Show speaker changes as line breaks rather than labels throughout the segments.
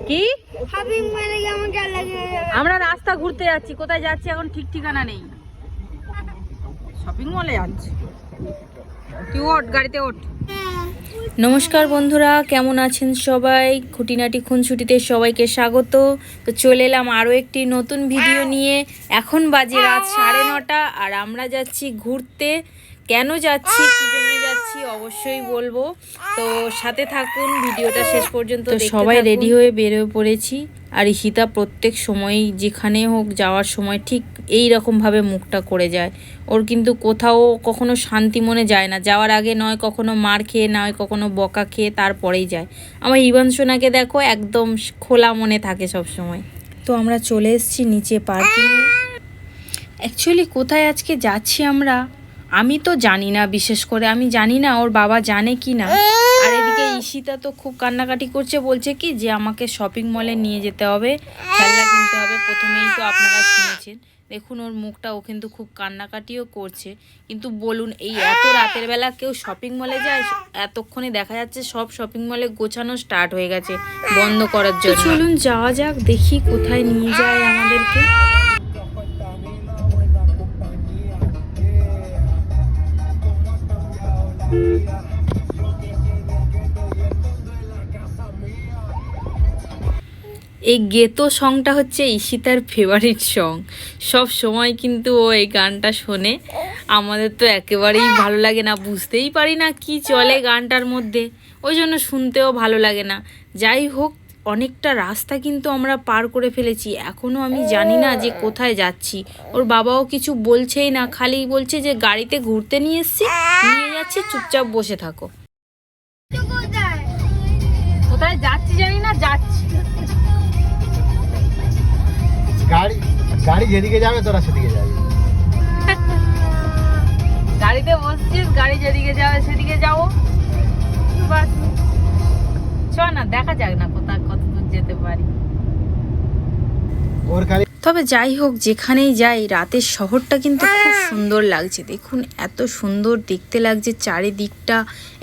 কি
শপিং মলে কেমন লাগে?
আমরা রাস্তা ঘুরতে যাচ্ছি, কোথায় যাচ্ছি এখন ঠিক ঠিকানা নেই। শপিং মলে যাচ্ছি। তুই ওঠ, গাড়িতে ওঠ। নমস্কার বন্ধুরা, কেমন আছেন সবাই? খুঁটিনাটি খুনসুটিতে সবাইকে স্বাগত। তো চলে এলাম আরও একটি নতুন ভিডিও নিয়ে। এখন বাজে রাত 9:30 আর আমরা যাচ্ছি ঘুরতে। কেন যাচ্ছি, কী জন্য যাচ্ছি অবশ্যই বলবো, তো সাথে থাকুন ভিডিওটা শেষ পর্যন্ত। সবাই রেডি হয়ে বেরিয়ে পড়েছি। আর ঈশিতা প্রত্যেক সময়ই যেখানে হোক যাওয়ার সময় ঠিক এই রকমভাবে মুখটা করে যায়। ওর কিন্তু কোথাও কখনো শান্তি মনে যায় না, যাওয়ার আগে নয় কখনো মার খেয়ে, নয় কখনো বকা খেয়ে তারপরেই যায়। আমার ইভানসোনাকে দেখো, একদম খোলা মনে থাকে সব সময়। তো আমরা চলে এসেছি নিচে পার্কিংয়ে। অ্যাকচুয়ালি কোথায় আজকে যাচ্ছি আমরা আমি তো জানি না, বিশেষ করে আমি জানি না ওর বাবা জানে কি না। আর এদিকে ঈশিতা তো খুব কান্নাকাটি করছে, বলছে কি যে আমাকে শপিং মলে নিয়ে যেতে হবে, খেলনা কিনতে হবে। প্রথমেই তো আপনারা শুনেছেন, দেখুন ওর মুখটা, ও কিন্তু খুব কান্নাকাটিও করছে। কিন্তু বলুন, এই এত রাতের বেলা কেউ শপিং মলে যায়? এতক্ষণে দেখা যাচ্ছে সব শপিং মলে গোছানো স্টার্ট হয়ে গেছে বন্ধ করার জন্য। চলুন যাওয়া যাক, দেখি কোথায় নিয়ে যায় আমাদেরকে। এই গেতো সংটা হচ্ছে ঈশিতার ফেভারিট সং। সব সময় কিন্তু ও এই গানটা শোনে। আমাদের তো একেবারেই ভালো লাগে না, বুঝতেই পারি না কি চলে গানটার মধ্যে, ওই জন্য শুনতেও ভালো লাগে না। যাই হোক, অনেকটা রাস্তা কিন্তু আমরা পার করে ফেলেছি, এখনও আমি জানি না যে কোথায় যাচ্ছি। ওর বাবাও কিছু বলছেই না, খালি বলছে যে গাড়িতে ঘুরতে নিয়ে এসছি, নিয়ে যাচ্ছি, চুপচাপ বসে থাকো। কোথায় যাচ্ছি জানি না, যাচ্ছি।
গাড়ি যেদিকে যাবে তোরা সেদিকে যাবি।
গাড়িতে বসছিস, গাড়ি যেদিকে যাবে সেদিকে যাবো, বাস। চ না, দেখা যাক না কোথায় কত দূর যেতে পারি। তবে যাই হোক, যেখানেই যাই রাতের শহরটা কিন্তু খুব সুন্দর লাগছে। দেখুন এত সুন্দর দেখতে লাগছে চারিদিকটা,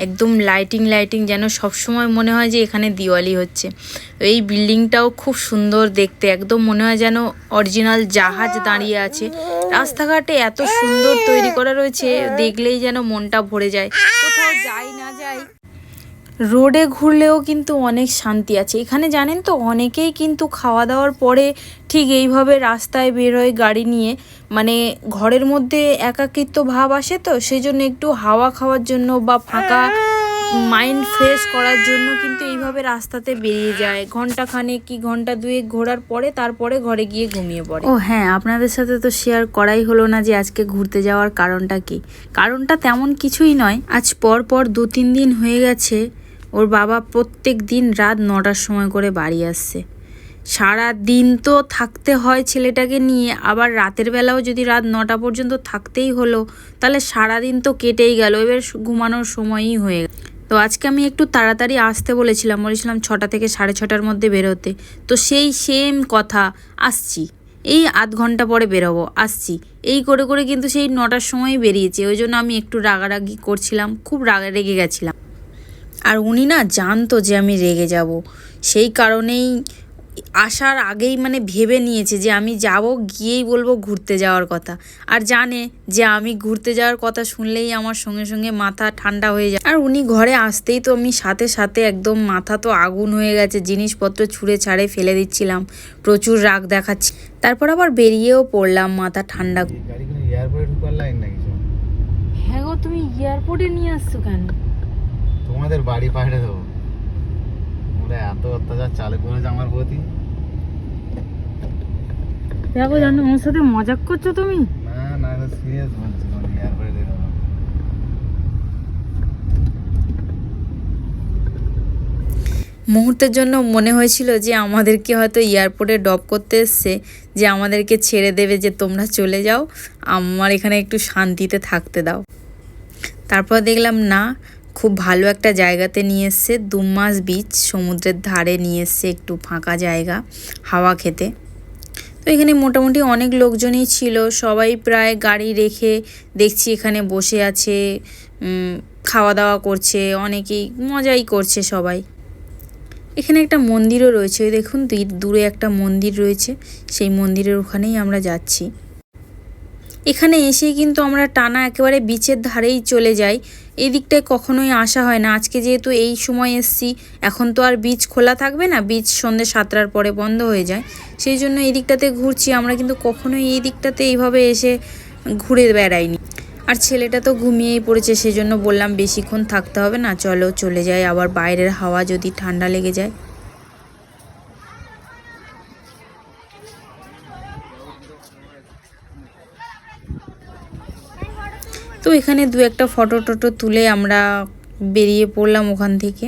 একদম লাইটিং লাইটিং, যেন সবসময় মনে হয় যে এখানে দিওয়ালি হচ্ছে। এই বিল্ডিংটাও খুব সুন্দর দেখতে, একদম মনে হয় যেন অরিজিনাল জাহাজ দাঁড়িয়ে আছে। রাস্তাঘাটে এত সুন্দর তৈরি করা রয়েছে, দেখলেই যেন মনটা ভরে যায়। কোথাও যাই না যাই, রোডে ঘুরলেও কিন্তু অনেক শান্তি আছে এখানে। জানেন তো, অনেকেই কিন্তু খাওয়া দাওয়ার পরে ঠিক এইভাবে রাস্তায় বেরোয় গাড়ি নিয়ে, মানে ঘরের মধ্যে একাকিত্ব ভাব আসে, তো সেই জন্য একটু হাওয়া খাওয়ার জন্য বা ফাঁকা মাইন্ড ফ্রেশ করার জন্য কিন্তু এইভাবে রাস্তাতে বেরিয়ে যায়। ঘন্টাখানেক কি ঘন্টা দুয়েক ঘোরার পরে তারপরে ঘরে গিয়ে ঘুমিয়ে পড়ে। ও হ্যাঁ, আপনাদের সাথে তো শেয়ার করাই হলো না যে আজকে ঘুরতে যাওয়ার কারণটা কি। কারণটা তেমন কিছুই নয়, আজ পর 2-3 দিন হয়ে গেছে ওর বাবা প্রত্যেক দিন রাত 9টার সময় করে বাড়ি আসছে। সারা দিন তো থাকতে হয় ছেলেটাকে নিয়ে, আবার রাতের বেলাও যদি রাত 9টা পর্যন্ত থাকতেই হলো, তাহলে সারাদিন তো কেটেই গেল, এবার ঘুমানোর সময়ই হয়ে গেল। তো আজকে আমি একটু তাড়াতাড়ি আসতে বলেছিলাম 6টা থেকে 6:30-র মধ্যে বেরোতে। তো সেই সেম কথা, আসছি, এই আধ ঘন্টা পরে বেরোবো, আসছি, এই করে করে কিন্তু সেই 9টার সময়ই বেরিয়েছে। ওই জন্য আমি একটু রাগারাগি করছিলাম, খুব রেগে গেছিলাম। আর উনি না জানতো যে আমি রেগে যাব, সেই কারণেই আসার আগেই মানে ভেবে নিয়েছে যে আমি যাব, গিয়েই বলবো ঘুরতে যাওয়ার কথা। আর জানে যে আমি ঘুরতে যাওয়ার কথা শুনলেই আমার সঙ্গে সঙ্গে মাথা ঠান্ডা হয়ে যায়। আর উনি ঘরে আসতেই তো আমি সাথে সাথে একদম মাথা তো আগুন হয়ে গেছে, জিনিসপত্র ছুঁড়ে ছাড়ে ফেলে দিচ্ছিলাম, প্রচুর রাগ দেখাচ্ছি। তারপর আবার বেরিয়েও পড়লাম মাথা ঠান্ডা। হ্যাঁ গো, তুমি এয়ারপোর্টে নিয়ে আসছো কেন?
তোমাদের বাড়ি পাঠিয়ে দেবো। তোমরা এত অত্যাচার চালু করেছে আমার প্রতি।
দেখো জানো, আমার সাথে মজাক করছো তুমি?
না না, সিরিয়াস বলছি, এয়ারপোর্টে দিয়ে দেবো।
মুহূর্তের জন্য মনে হয়েছিল যে আমাদেরকে হয়তো এয়ারপোর্টে ড্রপ করতে এসছে, যে আমাদেরকে ছেড়ে দেবে, যে তোমরা চলে যাও, আমার এখানে একটু শান্তিতে থাকতে দাও। তারপর দেখলাম না, খুব ভালো একটা জায়গাতে নিয়ে এসছে, দুমাস বিচ, সমুদ্রের ধারে নিয়ে এসছে, একটু ফাঁকা জায়গা হাওয়া খেতে। তো এখানে মোটামুটি অনেক লোকজনই ছিল, সবাই প্রায় গাড়ি রেখে দেখছি এখানে বসে আছে, খাওয়া দাওয়া করছে, অনেকেই মজাই করছে সবাই। এখানে একটা মন্দিরও রয়েছে, ওই দেখুন দূরে একটা মন্দির রয়েছে, সেই মন্দিরের ওখানেই আমরা যাচ্ছি। এখানে এসেই কিন্তু আমরা টানা একেবারে বিচের ধারেই চলে যাই, এই দিকটায় কখনোই আসা হয় না। আজকে যেহেতু এই সময় এসছি, এখন তো আর বিচ খোলা থাকবে না, বিচ সন্ধ্যে 7টার পরে বন্ধ হয়ে যায়, সেই জন্য এই দিকটাতে ঘুরছি। আমরা কিন্তু কখনোই এই দিকটাতে এইভাবে এসে ঘুরে বেড়াইনি। আর ছেলেটা তো ঘুমিয়েই পড়েছে, সেই জন্য বললাম বেশিক্ষণ থাকতে হবে না, চলো চলে যাই, আবার বাইরের হাওয়া যদি ঠান্ডা লেগে যায়। তো এখানে দু একটা ফটো টটো তুলে আমরা বেরিয়ে পড়লাম ওখান থেকে।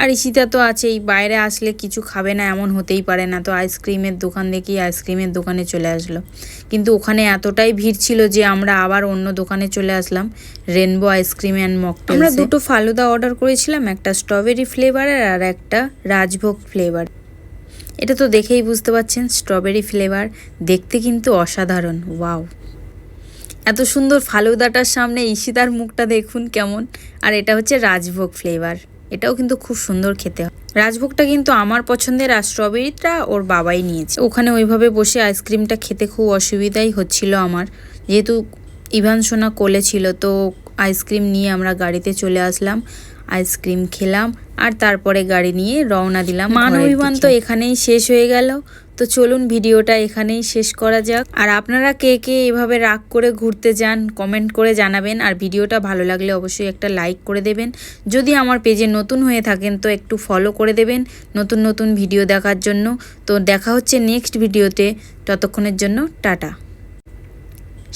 আর ঈশিতা তো আছেই, বাইরে আসলে কিছু খাবে না এমন হতেই পারে না, তো আইসক্রিমের দোকান দেখি আইসক্রিমের দোকানে চলে আসলো। কিন্তু ওখানে এতটাই ভিড় ছিল যে আমরা আবার অন্য দোকানে চলে আসলাম, রেনবো আইসক্রিম অ্যান্ড মকটেলস। আমরা দুটো ফালুদা অর্ডার করেছিলাম, একটা স্ট্রবেরি ফ্লেভারের আর একটা রাজভোগ ফ্লেভার। এটা তো দেখেই বুঝতে পারছেন স্ট্রবেরি ফ্লেভার, দেখতে কিন্তু অসাধারণ, ওয়াও। এত সুন্দর ফালুদাটার সামনে ঈশিতার মুখটা দেখুন কেমন। আর এটা হচ্ছে রাজভোগ ফ্লেভার, এটাও কিন্তু খুব সুন্দর খেতে হয়। রাজভোগটা কিন্তু আমার পছন্দের, আর স্ট্রবেরিটা ওর বাবাই নিয়েছে। ওখানে ওইভাবে বসে আইসক্রিমটা খেতে খুব অসুবিধাই হচ্ছিল আমার, যেহেতু ইভান সোনা কোলে ছিল, তো আইসক্রিম নিয়ে আমরা গাড়িতে চলে আসলাম, আইসক্রিম খেলাম আর তারপরে গাড়ি নিয়ে রওনা দিলাম। মান অভিমান তো এখানেই শেষ হয়ে গেল। তো চলুন ভিডিওটা এখানেই শেষ করা যাক। আর আপনারা কে কে এভাবে রাগ করে ঘুরতে যান কমেন্ট করে জানাবেন, আর ভিডিওটা ভালো লাগলে অবশ্যই একটা লাইক করে দেবেন। যদি আমার পেজে নতুন হয়ে থাকেন তো একটু ফলো করে দেবেন নতুন নতুন ভিডিও দেখার জন্য। তো দেখা হচ্ছে নেক্সট ভিডিওতে, ততক্ষণের জন্য টাটা,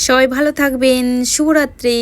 সবাই ভালো থাকবেন, শুভরাত্রি।